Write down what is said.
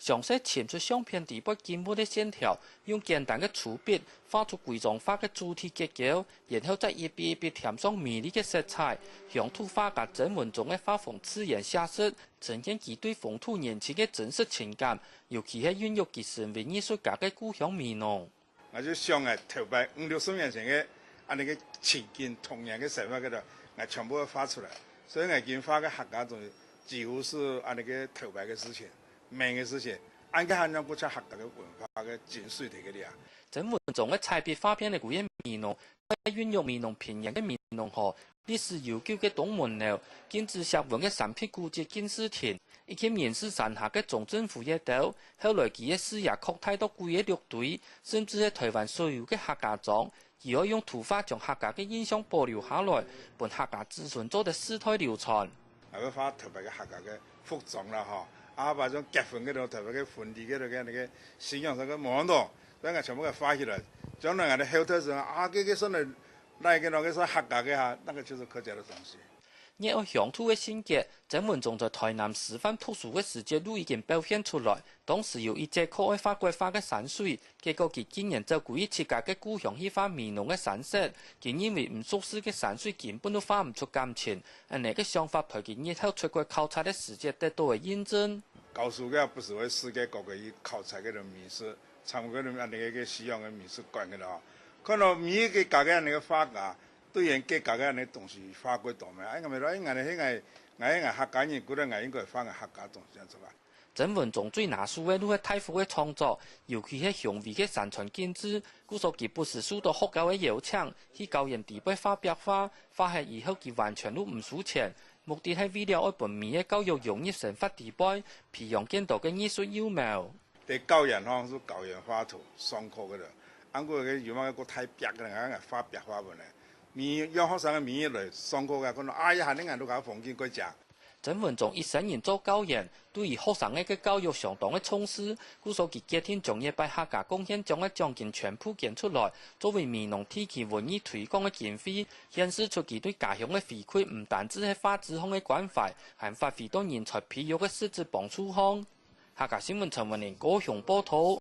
详细嵌出相片底部根本的线条，用简单的粗笔画出规状化的主体结构，然后再一笔一笔填上美丽的色彩。乡土画家曾文忠的画风自然写实，呈现其对风土人情的真实情感，尤其是孕育其身为艺术家的故乡美浓。我就想头摆50-60年前的那个情景、童年的生活嗰度，我全部画出来。所以我今画的客家东西，几乎是那个头摆的事情。美的事情，按个还能不出客家的文化的精髓在嗰啲啊。曾文忠的彩笔画片的古嘅美浓，运用美浓平原的美浓河、历史悠久的东门楼、建筑石文的三片古迹建设田，以及面试山下的总政府一岛。后来其嘅视野扩大到贵嘅绿队，甚至係台湾所有的客家莊，而可用圖畫將客家的印象保留下來，本客家子孫做的世代流傳。我畫特別嘅客家嘅服裝啦，嗬。啊，把種結婚嗰度，特別嘅婚禮嗰度嘅那個信仰上嘅網度，所以我全部給畫起來。將來我哋後頭上啊，這上來那個那個是客家嘅哈，那個就是客家的東西。熱愛鄉土嘅性格，曾文忠在台南師範讀書嘅時節都已經表現出來。當時有一隻可愛法國花嘅山水，結果佢竟然就故意設計嘅故鄉去畫美濃嘅山色，竟因為唔熟悉嘅山水根本都畫唔出感情。那個想法，佢日後出國考察嘅時節得到嘅驗證。告訴嘅不是為世界各個去考察嗰種美術，參觀嗰那個西洋嘅美術館嗰度，看到每一個家嘅那個畫家。對人家家嘅那東西畫過多咩？我咪話，我客家人覺得我應該畫個客家東西出來。曾文忠最拿手嘅都係大幅嘅創作，尤其係雄偉嘅山川建築。故所佢不是受到學校嘅邀請，去教人地筆畫壁畫，畫係以後佢完全都唔輸錢，目的係為了愛本美嘅教育融入生活地筆，培養更多嘅藝術幼苗。對教人可能是教人畫圖上課嗰度，按個嘅有乜個太壁嘅人畫壁畫本嚟。讓學生嘅面嚟上課嘅，可能一下啲人都搞風景改正。曾文忠一生人做教員，對於學生嘅教育相當嘅重視，故所佢決定將一筆客家貢獻獎嘅獎金全部捐出來，作為美濃地區文藝推廣嘅經費，顯示出佢對家鄉嘅回饋唔單止係法治上嘅關懷，還發揮到人才培育嘅實質幫助項。客家新聞陳文年高雄報道。